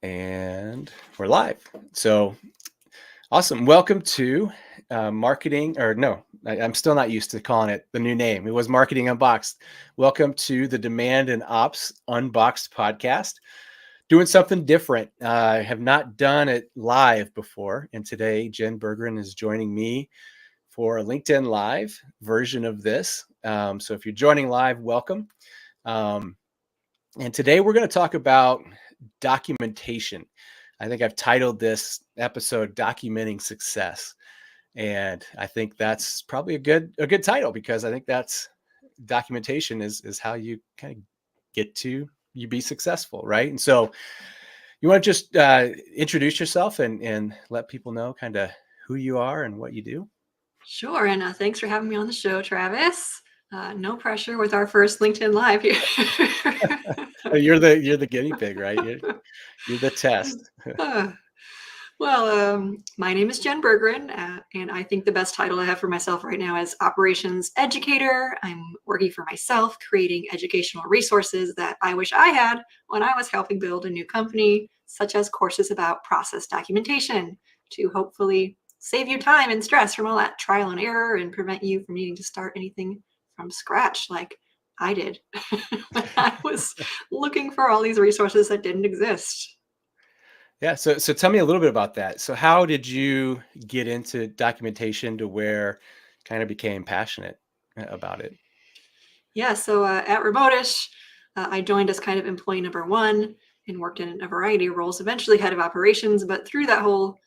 And we're live. So awesome. Welcome to marketing, or no, I'm still not used to calling it the new name. It was Marketing Unboxed. Welcome to the Demand and Ops Unboxed podcast. Doing something different. I have not done it live before. And today, Jen Bergren is joining me for a LinkedIn Live version of this. So if you're joining live, welcome. And today we're going to talk about documentation. I think I've titled this episode Documenting Success. And I think that's probably a good title, because I think that's documentation is how you kind of get to you be successful, right? And so you want to just introduce yourself and let people know kind of who you are and what you do. Sure, and thanks for having me on the show, Travis. No pressure with our first LinkedIn Live here. You're the guinea pig, right? You're the test. My name is Jen Bergren, and I think the best title I have for myself right now is Operations Educator. I'm working for myself, creating educational resources that I wish I had when I was helping build a new company, such as courses about process documentation, to hopefully save you time and stress from all that trial and error and prevent you from needing to start anything from scratch like I did when I was looking for all these resources that didn't exist. Yeah. So tell me a little bit about that. So how did you get into documentation to where kind of became passionate about it? Yeah, so at Remotish, I joined as kind of employee number one and worked in a variety of roles, eventually head of operations. But through that whole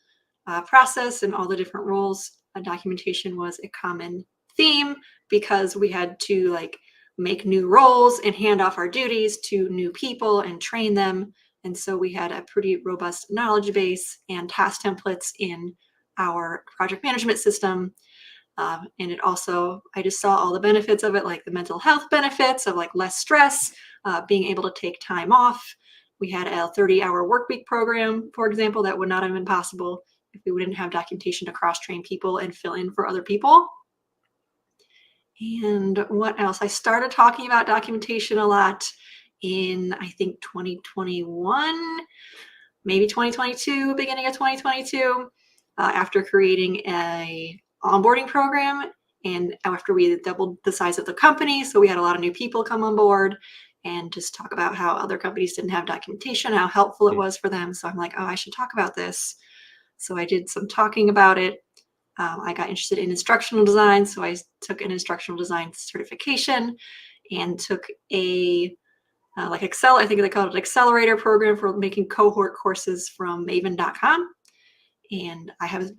process and all the different roles, documentation was a common theme because we had to make new roles and hand off our duties to new people and train them. And so we had a pretty robust knowledge base and task templates in our project management system. And it also, I just saw all the benefits of it, like the mental health benefits of like less stress, being able to take time off. We had a 30-hour work week program, for example, that would not have been possible if we didn't have documentation to cross-train people and fill in for other people. And what else? I started talking about documentation a lot in, I think, 2021, maybe 2022, beginning of 2022, after creating a onboarding program and after we doubled the size of the company. So we had a lot of new people come on board and just talk about how other companies didn't have documentation, how helpful it was for them. So I'm like, oh, I should talk about this. So I did some talking about it. I got interested in instructional design. So I took an instructional design certification and took a I think they call it an accelerator program for making cohort courses from maven.com. And I had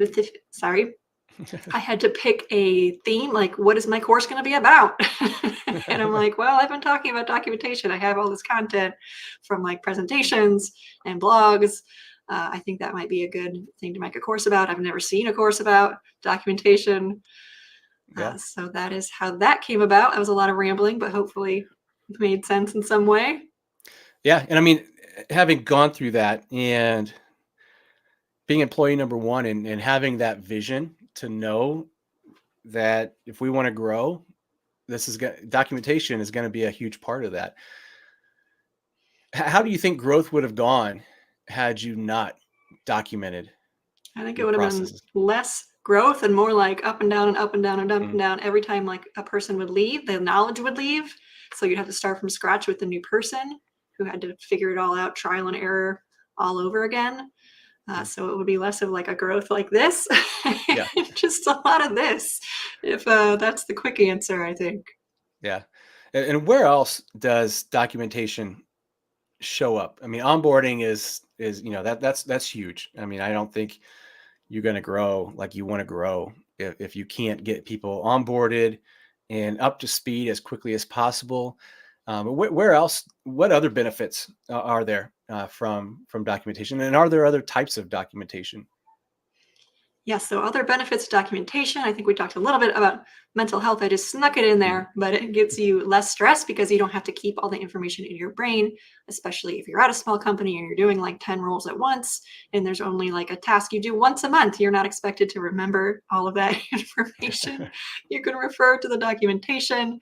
to pick a theme, like, what is my course going to be about? And I'm like, well, I've been talking about documentation. I have all this content from like presentations and blogs. I think that might be a good thing to make a course about. I've never seen a course about documentation. Yeah. So that is how that came about. That was a lot of rambling, but hopefully it made sense in some way. Yeah. And I mean, having gone through that and being employee number one and having that vision to know that if we want to grow, documentation is going to be a huge part of that. How do you think growth would have gone had you not documented I think it your would have been processes? less growth and more like up and down and up and down and up and down. Every time like a person would leave, the knowledge would leave. So you'd have to start from scratch with a new person who had to figure it all out, trial and error all over again. So it would be less of like a growth like this, Yeah. just a lot of this, if that's the quick answer, I think. Yeah. And where else does documentation show up? I mean, onboarding is that's huge. I mean, I don't think you're going to grow like you want to grow if you can't get people onboarded and up to speed as quickly as possible. Where else? What other benefits are there from documentation? And are there other types of documentation? Yeah, so other benefits of documentation. I think we talked a little bit about mental health. I just snuck it in there, but it gives you less stress because you don't have to keep all the information in your brain, especially if you're at a small company and you're doing like 10 roles at once and there's only like a task you do once a month. You're not expected to remember all of that information. You can refer to the documentation.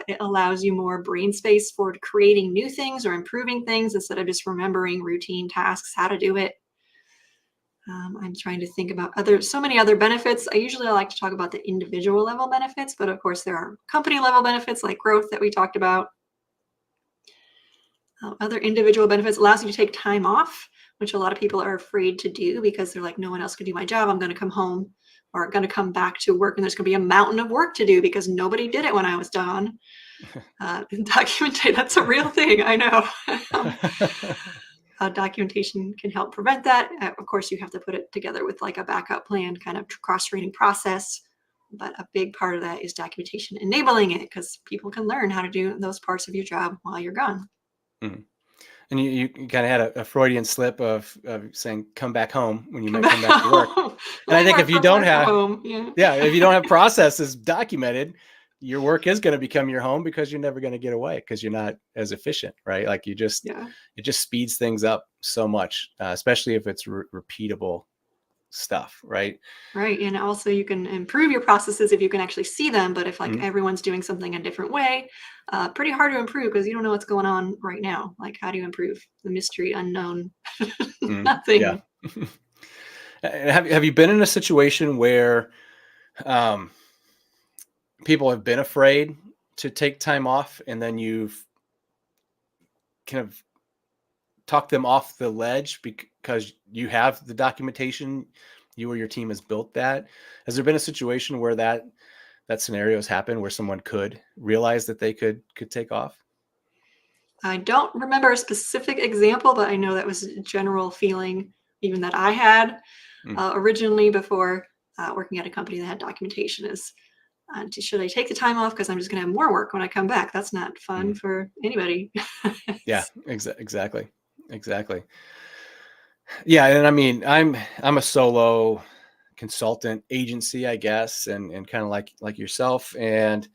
It allows you more brain space for creating new things or improving things instead of just remembering routine tasks, how to do it. I'm trying to think about so many other benefits. I usually like to talk about the individual level benefits, but of course there are company level benefits like growth that we talked about. Other individual benefits allows you to take time off, which a lot of people are afraid to do because they're like, no one else can do my job. I'm going to come home or going to come back to work and there's going to be a mountain of work to do because nobody did it when I was done. Documentation, that's a real thing. I know. Documentation can help prevent that. Of course, you have to put it together with like a backup plan, kind of cross-training process. But a big part of that is documentation enabling it because people can learn how to do those parts of your job while you're gone. Mhm. And you kind of had a Freudian slip of saying "come back home" when you Come might back come back to work. home. And I think Work if you from don't work from have, home. Yeah. yeah, if you don't have processes documented, your work is going to become your home because you're never going to get away because you're not as efficient, right? Like it just speeds things up so much, especially if it's repeatable stuff, right? Right. And also you can improve your processes if you can actually see them. But if like Mhm. everyone's doing something a different way, pretty hard to improve because you don't know what's going on right now. Like how do you improve the mystery unknown? Yeah. Nothing. And have you been in a situation where um, people have been afraid to take time off, and then you've kind of talked them off the ledge because you have the documentation, you or your team has built that? Has there been a situation where that scenario has happened where someone could realize that they could take off? I don't remember a specific example, but I know that was a general feeling even that I had Mm, originally before working at a company that had documentation is should I take the time off because I'm just going to have more work when I come back? That's not fun mm. for anybody. Yeah, exactly. Yeah, and I mean, I'm a solo consultant agency, I guess, and kind of like yourself. And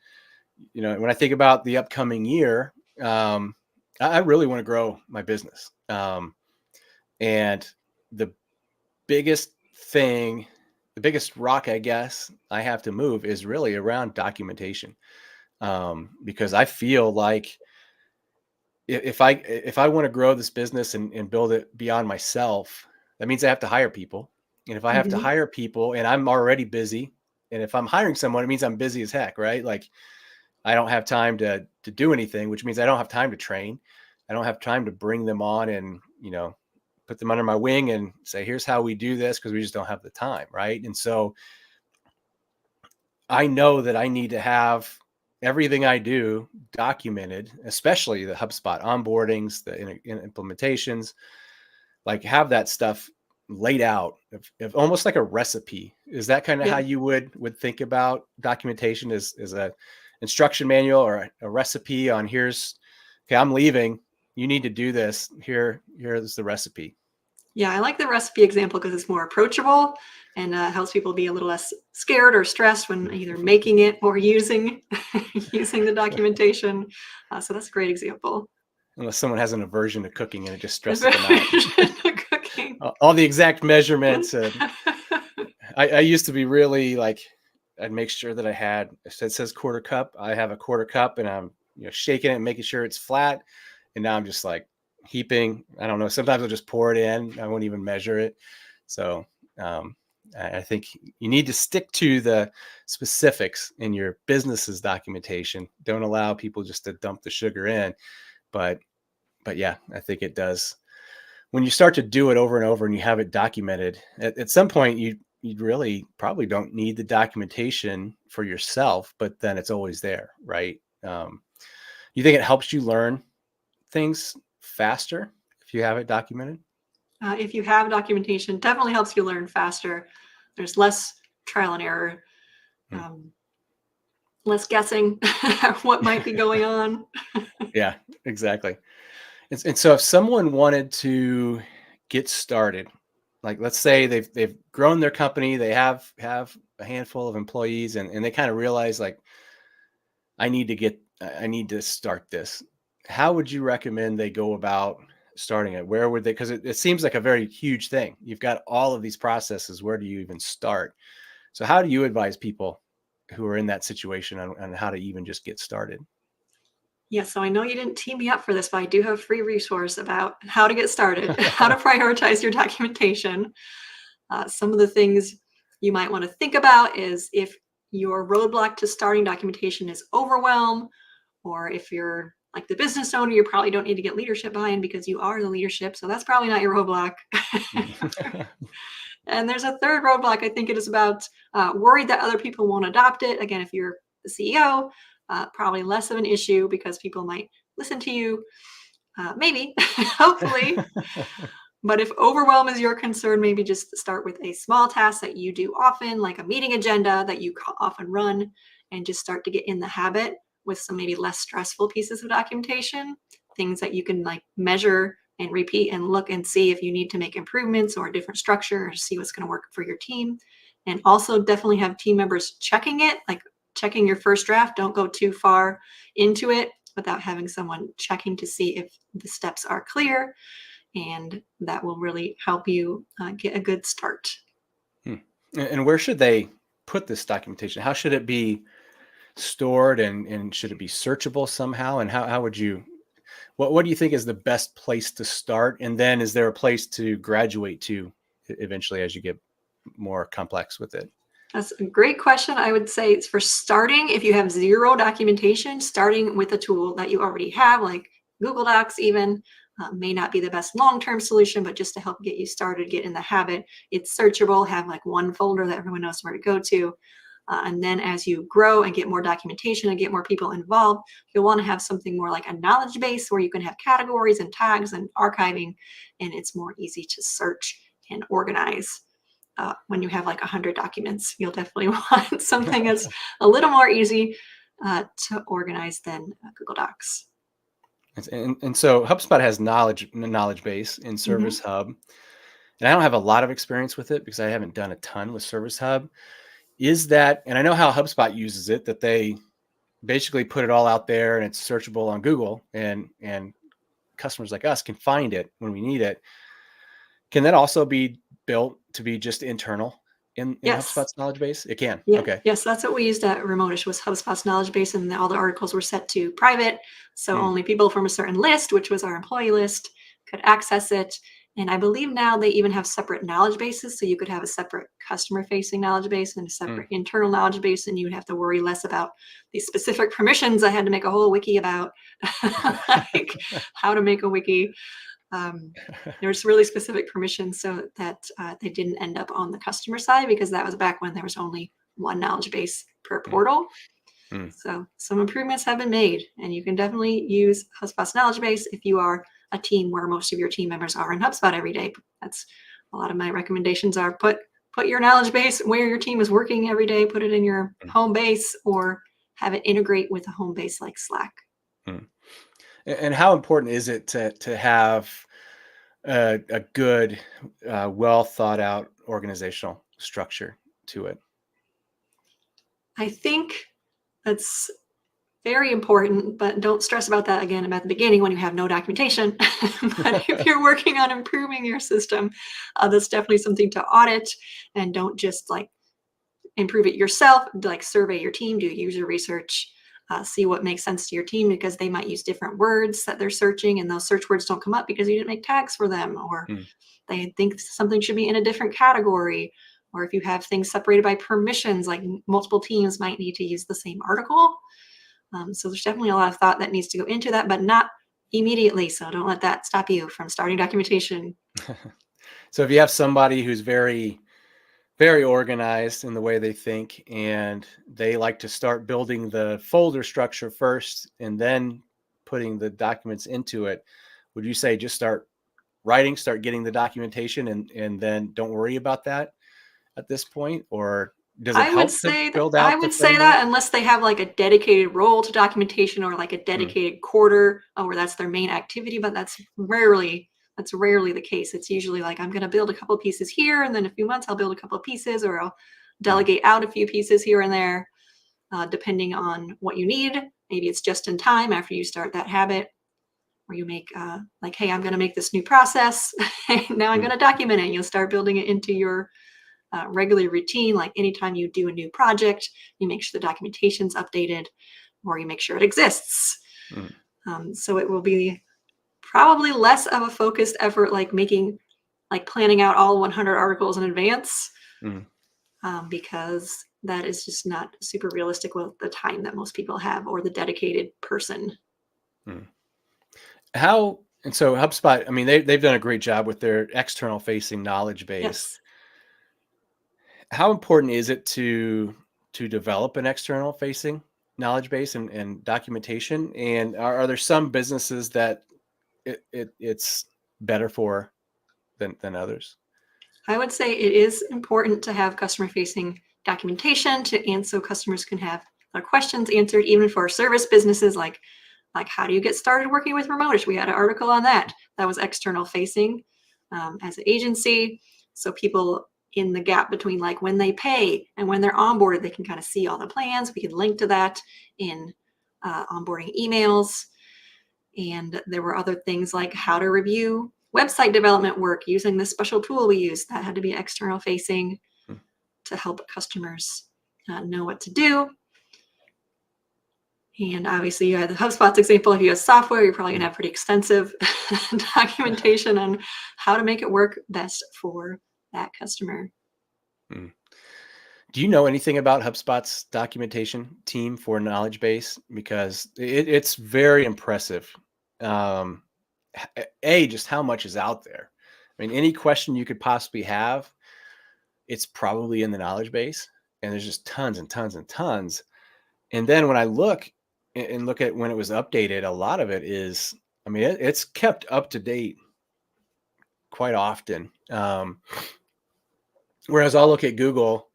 when I think about the upcoming year, I really want to grow my business. And the biggest thing, the biggest rock, I guess, I have to move is really around documentation. Because I feel like if I want to grow this business and build it beyond myself, that means I have to hire people. And if I have to Hmm. hire people and I'm already busy, and if I'm hiring someone, it means I'm busy as heck, right? Like I don't have time to do anything, which means I don't have time to train. I don't have time to bring them on and, put them under my wing and say, here's how we do this, because we just don't have the time, right? And so I know that I need to have everything I do documented, especially the HubSpot onboardings, the implementations, like have that stuff laid out of almost like a recipe. Is that kind of how Yeah. you would think about documentation as a instruction manual or a recipe on okay, I'm leaving. You need to do this. Here's the recipe. Yeah, I like the recipe example because it's more approachable and helps people be a little less scared or stressed when either making it or using using the documentation. So that's a great example. Unless someone has an aversion to cooking and it just stresses them out. Aversion to cooking. All the exact measurements. I used to be really like, I'd make sure that if it says quarter cup, I have a quarter cup and I'm shaking it and making sure it's flat. And now I'm just like heaping. I don't know. Sometimes I'll just pour it in. I won't even measure it. So um, I think you need to stick to the specifics in your business's documentation. Don't allow people just to dump the sugar in. But yeah, I think it does. When you start to do it over and over and you have it documented, at some point you really probably don't need the documentation for yourself, but then it's always there, right? You think it helps you learn things faster if you have it documented? If you have documentation, definitely helps you learn faster. There's less trial and error, Hmm. um, less guessing what might be going on. Yeah, exactly. And so if someone wanted to get started, like let's say they've grown their company, they have a handful of employees, and they kind of realize like I need to start this. How would you recommend they go about starting it? Where would they, because it seems like a very huge thing. You've got all of these processes. Where do you even start? So how do you advise people who are in that situation on how to even just get started? Yeah, so I know you didn't tee me up for this, but I do have a free resource about how to get started, how to prioritize your documentation. Some of the things you might want to think about is if your roadblock to starting documentation is overwhelm, or if you're like the business owner, you probably don't need to get leadership buy-in because you are the leadership. So that's probably not your roadblock. And there's a third roadblock. I think it is about worried that other people won't adopt it. Again, if you're the CEO, probably less of an issue because people might listen to you. Maybe, hopefully. But if overwhelm is your concern, maybe just start with a small task that you do often, like a meeting agenda that you often run, and just start to get in the habit with some maybe less stressful pieces of documentation, things that you can like measure and repeat and look and see if you need to make improvements or a different structure or see what's going to work for your team. And also definitely have team members checking it, like checking your first draft. Don't go too far into it without having someone checking to see if the steps are clear, and that will really help you get a good start. Hmm. And where should they put this documentation? How should it be stored, and should it be searchable somehow? And how would you, what do you think is the best place to start? And then is there a place to graduate to eventually as you get more complex with it? That's a great question. I would say it's for starting, if you have zero documentation, starting with a tool that you already have, like Google Docs even, may not be the best long-term solution, but just to help get you started, get in the habit. It's searchable, have like one folder that everyone knows where to go to. And then as you grow and get more documentation and get more people involved, you'll want to have something more like a knowledge base where you can have categories and tags and archiving, and it's more easy to search and organize. When you have like 100 documents, you'll definitely want something that's a little more easy to organize than Google Docs. And so HubSpot has knowledge base in Service Mhm. Hub, and I don't have a lot of experience with it because I haven't done a ton with Service Hub. Is that, and I know how HubSpot uses it, that they basically put it all out there and it's searchable on Google, and customers like us can find it when we need it. Can that also be built to be just internal in Yes. HubSpot's knowledge base? It can. Yeah. Okay. Yes, that's what we used at Remotish was HubSpot's knowledge base, and all the articles were set to private. So Hmm. only people from a certain list, which was our employee list, could access it. And I believe now they even have separate knowledge bases. So you could have a separate customer facing knowledge base and a Hmm. separate internal knowledge base, and you would have to worry less about the specific permissions. I had to make a whole wiki about like how to make a wiki. There's really specific permissions so that they didn't end up on the customer side, because that was back when there was only one knowledge base per Hmm. portal. Hmm. So some improvements have been made, and you can definitely use HubSpot's knowledge base if you are a team where most of your team members are in HubSpot every day. That's a lot of my recommendations are put your knowledge base where your team is working every day, put it in your Hmm. home base, or have it integrate with a home base like Slack. Hmm. And how important is it to have a good, well thought out organizational structure to it? I think that's very important, but don't stress about that again about the beginning when you have no documentation. But if you're working on improving your system, that's definitely something to audit, and don't just like improve it yourself. Like survey your team, do user research, see what makes sense to your team, because they might use different words that they're searching, and those search words don't come up because you didn't make tags for them, or Hmm. they think something should be in a different category. Or if you have things separated by permissions, like multiple teams might need to use the same article. So there's definitely a lot of thought that needs to go into that, but not immediately. So don't let that stop you from starting documentation. So if you have somebody who's very organized in the way they think, and they like to start building the folder structure first and then putting the documents into it, would you say just start getting the documentation, and then don't worry about that at this point? Or does it help to build I out the would say framework? that unless they have like a dedicated role to documentation, or like a Hmm. dedicated quarter where that's their main activity, but that's rarely the case. It's usually like I'm going to build a couple of pieces here, and then in a few months I'll build a couple of pieces, or I'll Hmm. delegate out a few pieces here and there, depending on what you need. Maybe it's just in time after you start that habit, where you make like, hey, I'm going to make this new process. Now I'm Hmm. going to document it. And you'll start building it into your regular routine. Like anytime you do a new project, you make sure the documentation's updated, or you make sure it exists. Mm, So it will be probably less of a focused effort, like planning out all 100 articles in advance, mm, because that is just not super realistic with the time that most people have or the dedicated person. mm. How and so HubSpot, I mean, they've done a great job with their external facing knowledge base. Yes. How important is it to develop an external facing knowledge base and documentation? And are there some businesses that it's better for than others? I would say it is important to have customer facing documentation so customers can have their questions answered, even for service businesses like how do you get started working with Remotish? We had an article on that was external facing, as an agency. So people in the gap between like when they pay and when they're onboarded, they can kind of see all the plans. We can link to that in onboarding emails. And there were other things like how to review website development work using this special tool we used that had to be external facing Mm, to help customers know what to do. And obviously, you had the HubSpot's example. If you have software, you're probably going to mm, have pretty extensive documentation on how to make it work best for that customer. mm. Do you know anything about HubSpot's documentation team for knowledge base? Because it's very impressive. Um, just how much is out there. I mean, any question you could possibly have, it's probably in the knowledge base, and there's just tons and tons and tons. And then when I look and look at when it was updated, a lot of it is, I mean, it's kept up to date quite often. Whereas I'll look at Google,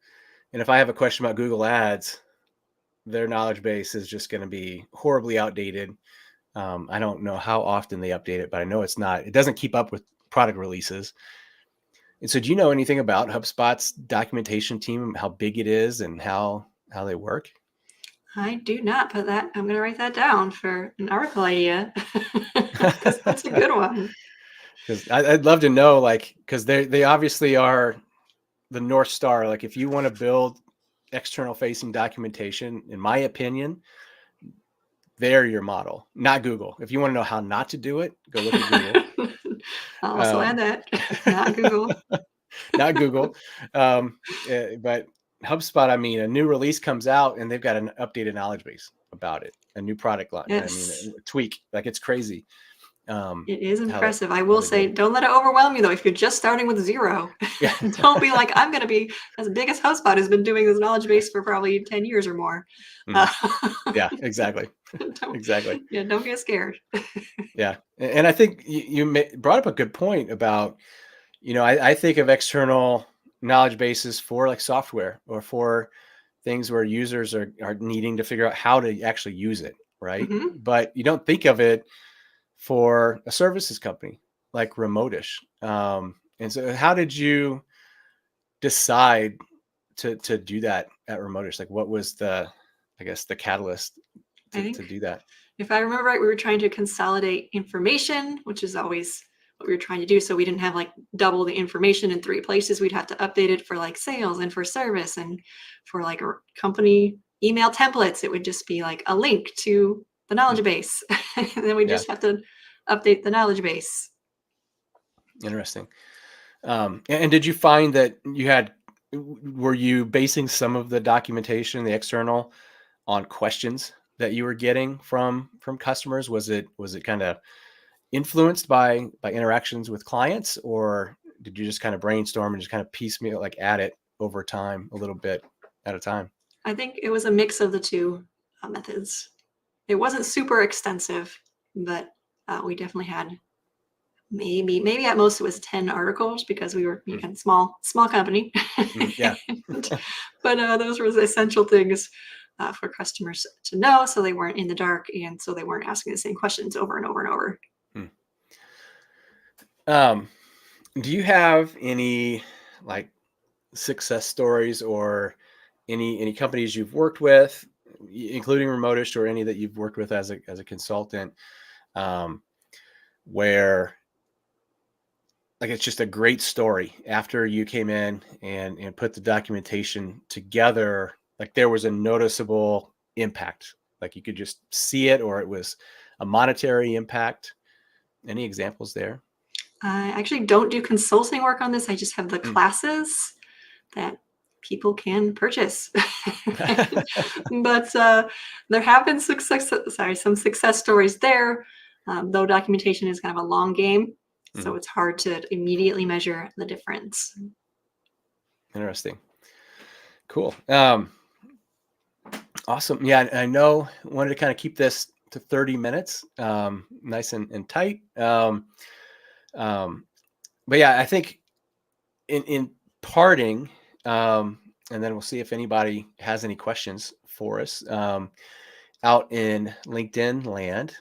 and if I have a question about Google Ads, their knowledge base is just going to be horribly outdated. I don't know how often they update it, but I know it doesn't keep up with product releases. And so do you know anything about HubSpot's documentation team, how big it is and how they work? I do not, but I'm going to write that down for an article idea because that's a good one. Because I'd love to know, like, because they obviously are the North Star. Like, if you want to build external facing documentation, in my opinion, they're your model, not Google. If you want to know how not to do it, go look at Google. I'll also add Um, that, not Google. not Google. But HubSpot, I mean, a new release comes out and they've got an updated knowledge base about it, a new product line. I mean, Yes. a tweak, like it's crazy. It is How impressive. I how will they do say, it. don't let it overwhelm you though. If you're just starting with zero, Yeah. don't be like, I'm going to be as big as HubSpot has been doing this knowledge base for probably 10 years or more. Uh, Mhm. Yeah, exactly. don't, Exactly. yeah, don't get scared. Yeah. And I think brought up a good point about, I think of external knowledge bases for like software or for things where users are needing to figure out how to actually use it. Right. Hmm. But you don't think of it for a services company like Remotish. And so how did you decide to do that at Remotish? Like what was I guess the catalyst I to think do that? if I remember right, we were trying to consolidate information, which is always what we were trying to do. So we didn't have like double the information in three places. We'd have to update it for like sales and for service and for like a company email templates. It would just be like a link to the Hmm. knowledge base. And then we Yeah. just have to update the knowledge base. Interesting. And did you find that were you basing some of the documentation, the external, on questions that you were getting from customers? Was it kind of influenced by interactions with clients, or did you just kind of brainstorm and just kind of piecemeal, like add it over time, a little bit at a time? I think it was a mix of the two methods. It wasn't super extensive, but we definitely had maybe at most it was 10 articles because we were Mm, kind of small company. yeah. But those were the essential things for customers to know so they weren't in the dark and so they weren't asking the same questions over and over and over. Mm. Um, do you have any like success stories or any companies you've worked with, including Remotish or any that you've worked with as a consultant, um, where like it's just a great story after you came in and put the documentation together, like there was a noticeable impact, like you could just see it, or it was a monetary impact? Any examples there? I actually don't do consulting work on this. I just have the Mm. classes that people can purchase. But there have been some success stories there, though documentation is kind of a long game. So Mhm. it's hard to immediately measure the difference. Interesting. Cool. Awesome. Yeah, I know. Wanted to kind of keep this to 30 minutes, nice and tight. Um, but yeah, I think in parting, and then we'll see if anybody has any questions for us out in LinkedIn land.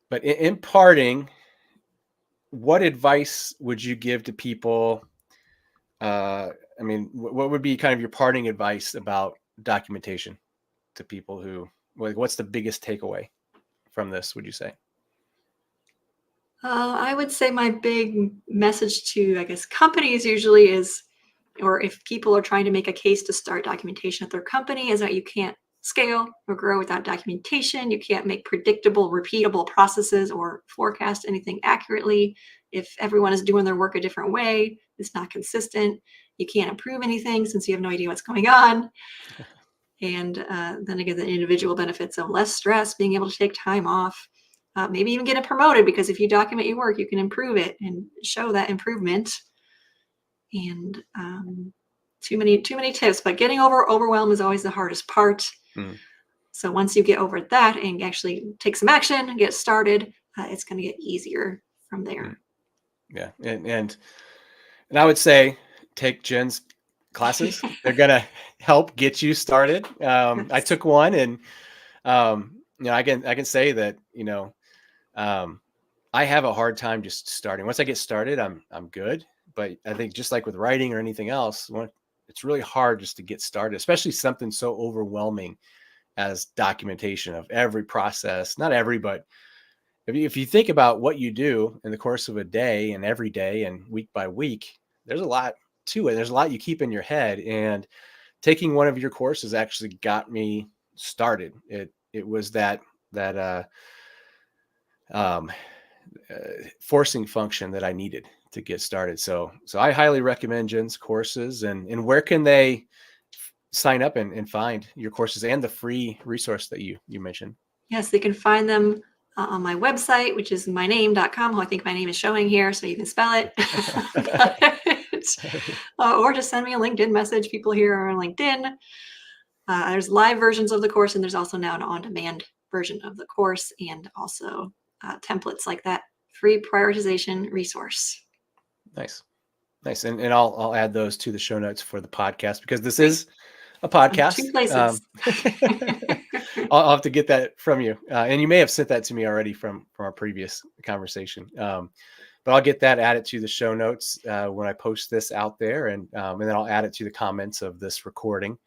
But in parting, what advice would you give to people? I mean, what would be kind of your parting advice about documentation to people who, like, what's the biggest takeaway from this, would you say? I would say my big message to, I guess, companies usually is, or if people are trying to make a case to start documentation at their company, is that you can't scale or grow without documentation. You can't make predictable, repeatable processes or forecast anything accurately. If everyone is doing their work a different way, it's not consistent. You can't improve anything since you have no idea what's going on. And then again, the individual benefits of less stress, being able to take time off, maybe even getting promoted, because if you document your work, you can improve it and show that improvement. And too many tips, but getting over overwhelm is always the hardest part. Mm, So once you get over that and actually take some action, get started, it's going to get easier from mm. there. Yeah, and I would say take Jen's classes. They're gonna help get you started. I Yes. took one, and I can say that um, I have a hard time just starting. Once I get started, I'm good. But I think just like with writing or anything else, it's really hard just to get started, especially something so overwhelming as documentation of every process. Not every, but if you think about what you do in the course of a day and every day and week by week, there's a lot to it. There's a lot you keep in your head. And taking one of your courses actually got me started. It was that um, uh, forcing function that I needed to get started. So I highly recommend Jen's courses. And where can they sign up and find your courses and the free resource that you mentioned? Yes, they can find them on my website, which is myname.com. Who I think my name is showing here, so you can spell it. Or just send me a LinkedIn message. People here are on LinkedIn. There's live versions of the course, and there's also now an on-demand version of the course, and also templates like that free prioritization resource. Nice. Nice. And I'll add those to the show notes for the podcast because this Great. is a Two podcast. places. I'll have to get that from you. And you may have sent that to me already from our previous conversation. But I'll get that added to the show notes when I post this out there. And then I'll add it to the comments of this recording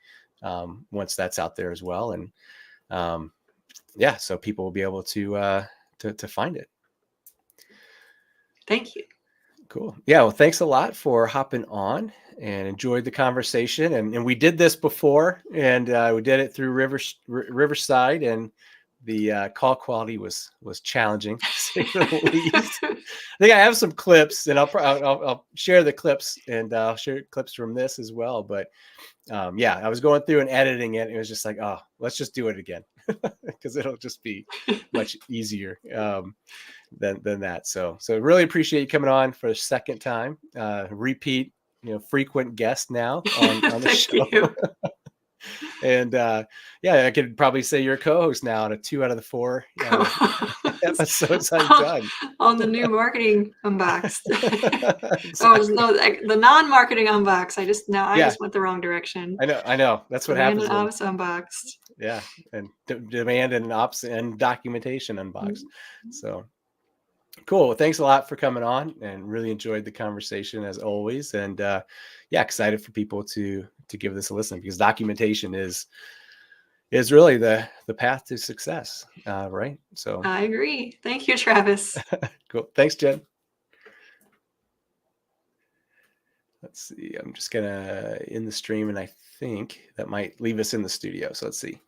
once that's out there as well. And yeah, so people will be able to find it. Thank you. Cool. Yeah. Well, thanks a lot for hopping on and enjoyed the conversation. And we did this before, and we did it through Riverside, and the call quality was challenging to say the least. I think I have some clips, and I'll share the clips, and I'll share clips from this as well. But yeah, I was going through and editing it. And it was just like, oh, let's just do it again because it'll just be much easier. Than that. So really appreciate you coming on for a second time. Repeat, frequent guest now on the Thank show. you. And yeah, I could probably say you're a co-host now to 2 out of the 4 episodes I've done. On the new marketing unboxed. Oh Exactly. no, the non-marketing unboxed. I Yeah, just went the wrong direction. I know. That's what Demand happens and when, ops unboxed. yeah, and demand and ops and documentation unboxed. Mm. So cool. Well, thanks a lot for coming on, and really enjoyed the conversation as always. And yeah, excited for people to give this a listen because documentation is really the path to success, right? So I agree. Thank you, Travis. cool. Thanks, Jen. Let's see. I'm just gonna end the stream, and I think that might leave us in the studio. So let's see.